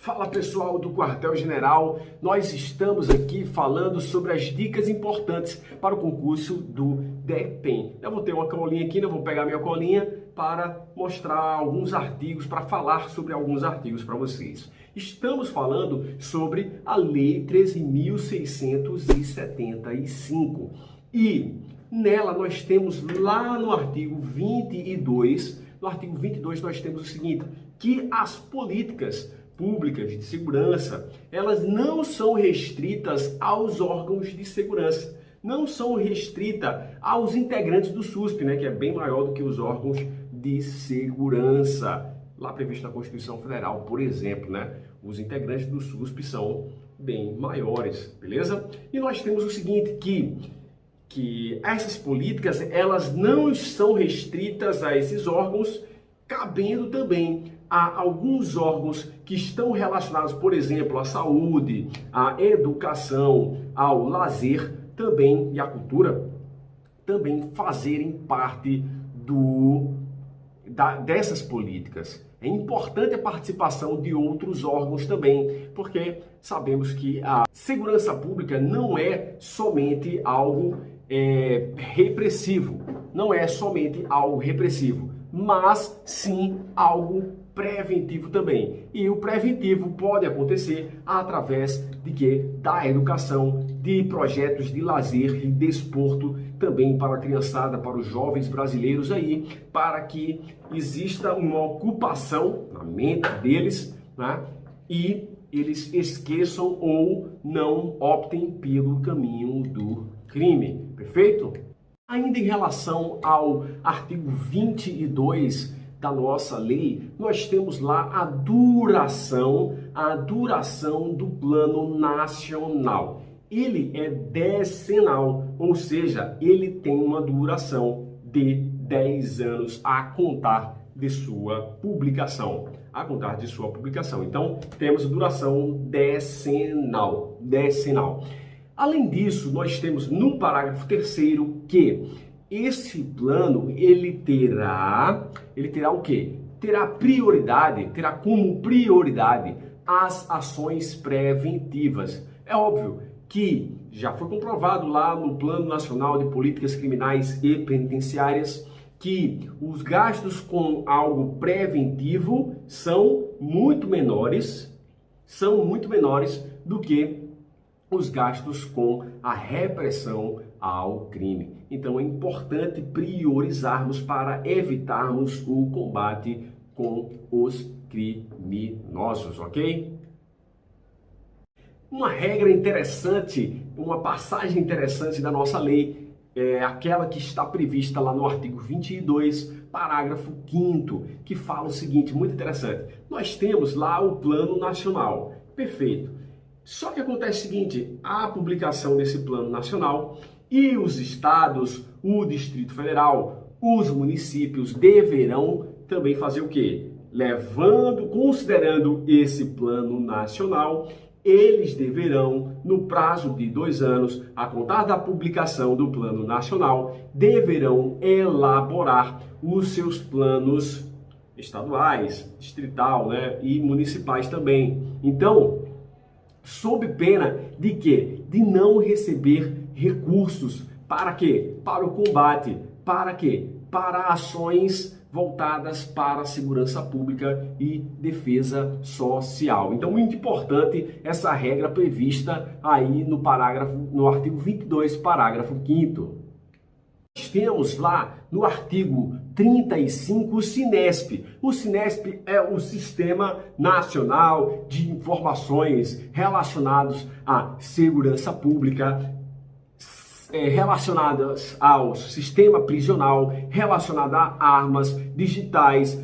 Fala pessoal do Quartel-General, nós estamos aqui falando sobre as dicas importantes para o concurso do DEPEN. Eu vou ter uma colinha aqui, eu vou pegar minha colinha para mostrar alguns artigos, para falar sobre alguns artigos para vocês. Estamos falando sobre a Lei 13.675 e nela nós temos lá no artigo 22, nós temos o seguinte, que as políticas públicas de segurança, elas não são restritas aos órgãos de segurança, não são restritas aos integrantes do SUSP, que é bem maior do que os órgãos de segurança, lá previsto na Constituição Federal, por exemplo, os integrantes do SUSP são bem maiores, beleza? E nós temos o seguinte, que essas políticas, elas não são restritas a esses órgãos, cabendo também a alguns órgãos que estão relacionados, por exemplo, à saúde, à educação, ao lazer também e à cultura, também fazerem parte dessas políticas. É importante a participação de outros órgãos também, porque sabemos que a segurança pública não é somente algo repressivo, mas sim algo preventivo também. E o preventivo pode acontecer através da educação, de projetos de lazer e desporto também para a criançada, para os jovens brasileiros aí, para que exista uma ocupação na mente deles, e eles esqueçam ou não optem pelo caminho do crime. Perfeito? Ainda em relação ao artigo 22 da nossa lei, nós temos lá a duração do plano nacional. Ele é decenal, ou seja, ele tem uma duração de 10 anos a contar de sua publicação. Então, temos duração decenal. Além disso, nós temos no parágrafo 3º que esse plano, ele terá o quê? Terá como prioridade as ações preventivas. É óbvio que já foi comprovado lá no Plano Nacional de Políticas Criminais e Penitenciárias que os gastos com algo preventivo são muito menores do que os gastos com a repressão ao crime. Então é importante priorizarmos para evitarmos o combate com os criminosos, ok? Uma regra interessante, uma passagem interessante da nossa lei é aquela que está prevista lá no artigo 22, parágrafo 5º, que fala o seguinte, muito interessante. Nós temos lá o Plano Nacional, perfeito. Só que acontece o seguinte, a publicação desse Plano Nacional e os estados, o Distrito Federal, os municípios deverão também fazer o quê? Considerando esse Plano Nacional, eles deverão, no prazo de 2 anos, a contar da publicação do Plano Nacional, deverão elaborar os seus planos estaduais, distrital, e municipais também. Então, sob pena de quê? De não receber recursos. Para quê? Para o combate. Para quê? Para ações voltadas para a segurança pública e defesa social. Então, muito importante essa regra prevista aí no artigo 22, parágrafo 5º. Nós temos lá no artigo 35 o SINESP. O SINESP é o Sistema Nacional de Informações relacionados à segurança pública, relacionadas ao sistema prisional, relacionado a armas digitais,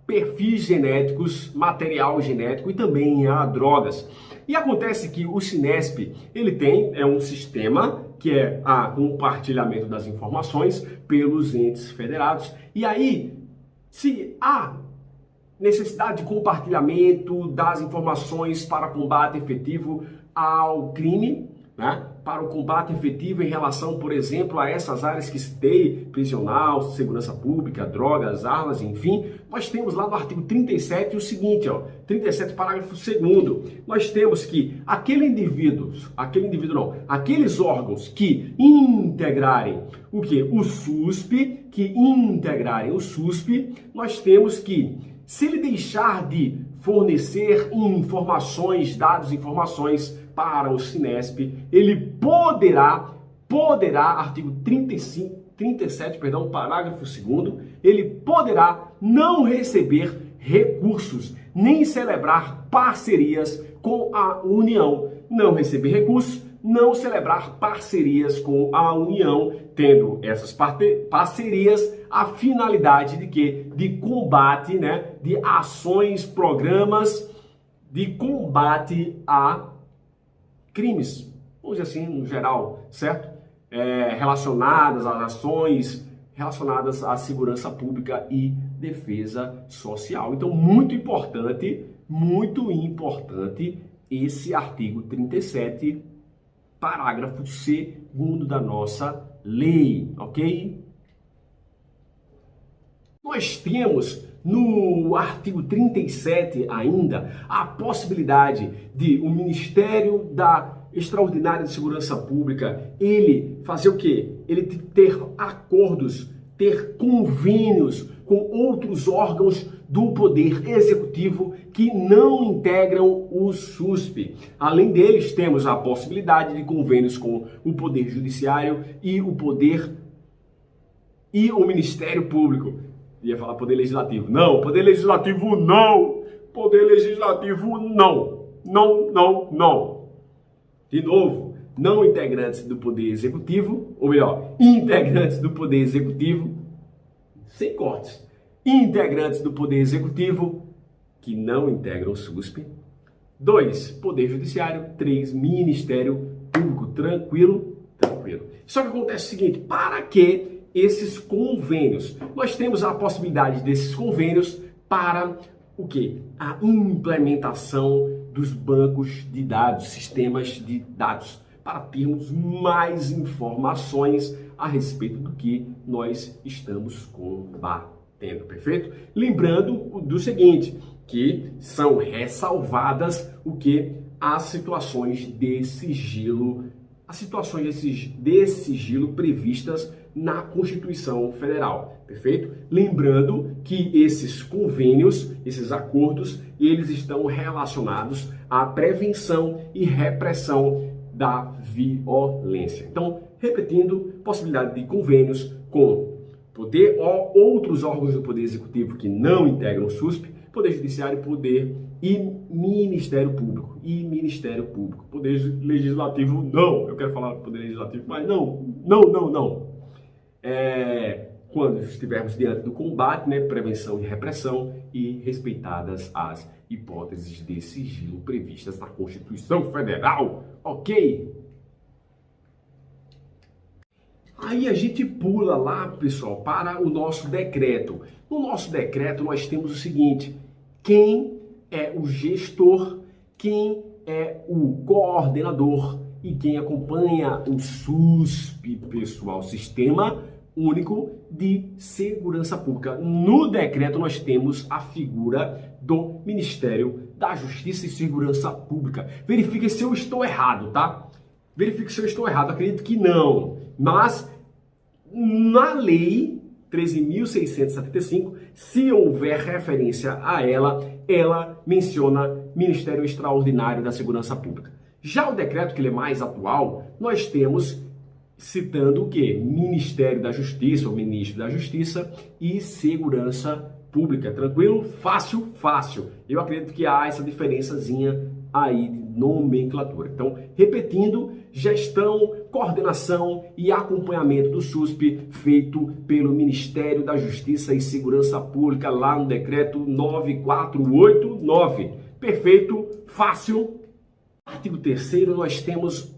perfis genéticos, material genético e também a drogas. E acontece que o SINESP, ele é um sistema que é o compartilhamento das informações pelos entes federados. E aí, se há necessidade de compartilhamento das informações para combate efetivo ao crime, né, para o combate efetivo em relação, por exemplo, a essas áreas que citei, prisional, segurança pública, drogas, armas, enfim, nós temos lá no artigo 37 o seguinte, ó, 37 parágrafo 2º, nós temos que aqueles órgãos que integrarem o que? O SUSP, nós temos que, se ele deixar de fornecer informações para o Cinesp, ele poderá, artigo 37, parágrafo 2º, ele poderá não receber recursos, nem celebrar parcerias com a União. Não receber recursos, não celebrar parcerias com a União, tendo essas parcerias a finalidade de quê? De combate, né? De ações, programas de combate a crimes, vamos dizer assim, no geral, certo? Relacionadas às ações, relacionadas à segurança pública e defesa social. Então, muito importante esse artigo 37, parágrafo 2º da nossa lei, ok? Nós temos no artigo 37 ainda a possibilidade de o Ministério da Extraordinária de Segurança Pública, ele fazer o quê? Ele ter acordos, ter convênios com outros órgãos do Poder Executivo que não integram o SUSP. Além deles, temos a possibilidade de convênios com o Poder Judiciário e o Ministério Público. Ia falar Poder Legislativo. Não, Poder Legislativo não! Poder Legislativo não! Não! De novo, não integrantes do Poder Executivo, ou melhor, integrantes do Poder Executivo, sem cortes. Integrantes do Poder Executivo que não integram o SUSP. 2, Poder Judiciário. 3, Ministério Público. Tranquilo? Só que acontece o seguinte, para que esses convênios? Nós temos a possibilidade desses convênios para o quê? A implementação dos bancos de dados, sistemas de dados, para termos mais informações a respeito do que nós estamos combatendo, perfeito? Lembrando do seguinte, que são ressalvadas o que? As situações de sigilo, previstas na Constituição Federal, perfeito? Lembrando que esses convênios, esses acordos, eles estão relacionados à prevenção e repressão da violência. Então, repetindo, possibilidade de convênios com outros órgãos do Poder Executivo que não integram o SUSP, Poder Judiciário, e Ministério Público. Poder Legislativo, não. Eu quero falar Poder Legislativo, mas não. Quando estivermos diante do combate, né, prevenção e repressão e respeitadas as hipóteses de sigilo previstas na Constituição Federal, ok? Aí a gente pula lá, pessoal, para o nosso decreto. No nosso decreto nós temos o seguinte, quem é o gestor, quem é o coordenador e quem acompanha o SUSP, pessoal, Sistema Único de Segurança Pública. No decreto nós temos a figura do Ministério da Justiça e Segurança Pública. Verifique se eu estou errado, tá? Acredito que não. Mas na lei 13.675, se houver referência a ela menciona Ministério Extraordinário da Segurança Pública. Já o decreto, que ele é mais atual, nós temos citando o quê? Ministério da Justiça, ou Ministro da Justiça e Segurança Pública. Tranquilo? Fácil. Eu acredito que há essa diferençazinha aí de nomenclatura. Então, repetindo, gestão, coordenação e acompanhamento do SUSP feito pelo Ministério da Justiça e Segurança Pública lá no decreto 9489. Perfeito, fácil. Artigo 3º, nós temos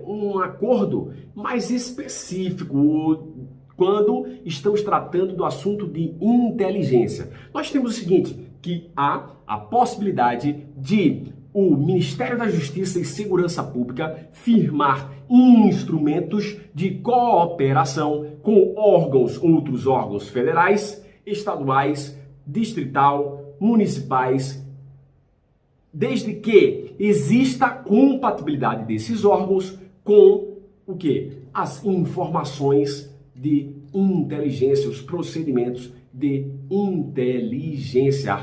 um acordo mais específico quando estamos tratando do assunto de inteligência. Nós temos o seguinte, que há a possibilidade de o Ministério da Justiça e Segurança Pública firmar instrumentos de cooperação com outros órgãos federais, estaduais, distrital, municipais, desde que exista compatibilidade desses órgãos com o quê? As informações de inteligência, os procedimentos de inteligência.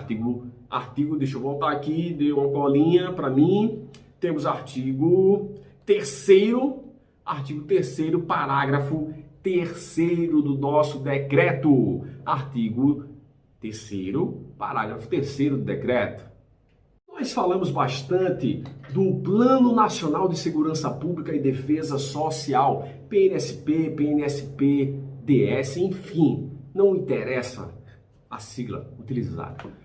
Artigo, deixa eu voltar aqui, deu uma colinha para mim. Temos artigo 3º, parágrafo 3º do nosso decreto. Artigo 3º, parágrafo 3º do decreto. Nós falamos bastante do Plano Nacional de Segurança Pública e Defesa Social, PNSP, PNSP-DS, enfim, não interessa a sigla utilizada.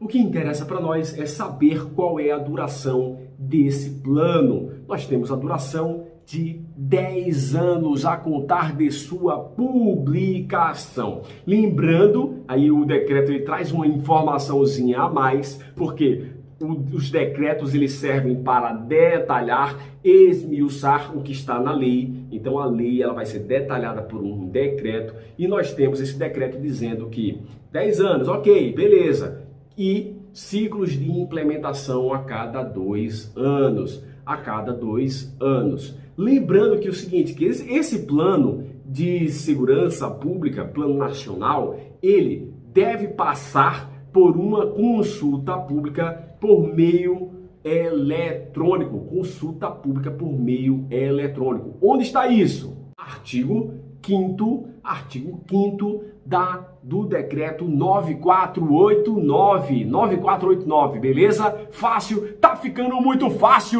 O que interessa para nós é saber qual é a duração desse plano. Nós temos a duração de 10 anos a contar de sua publicação. Lembrando, aí o decreto ele traz uma informaçãozinha a mais, porque os decretos eles servem para detalhar, esmiuçar o que está na lei. Então a lei ela vai ser detalhada por um decreto e nós temos esse decreto dizendo que 10 anos, ok, beleza. E ciclos de implementação a cada 2 anos. Lembrando que é o seguinte, que esse plano de segurança pública, plano nacional, ele deve passar por uma consulta pública por meio eletrônico. Consulta pública por meio eletrônico. Onde está isso? Artigo 5º do decreto 9489, beleza? Fácil, tá ficando muito fácil!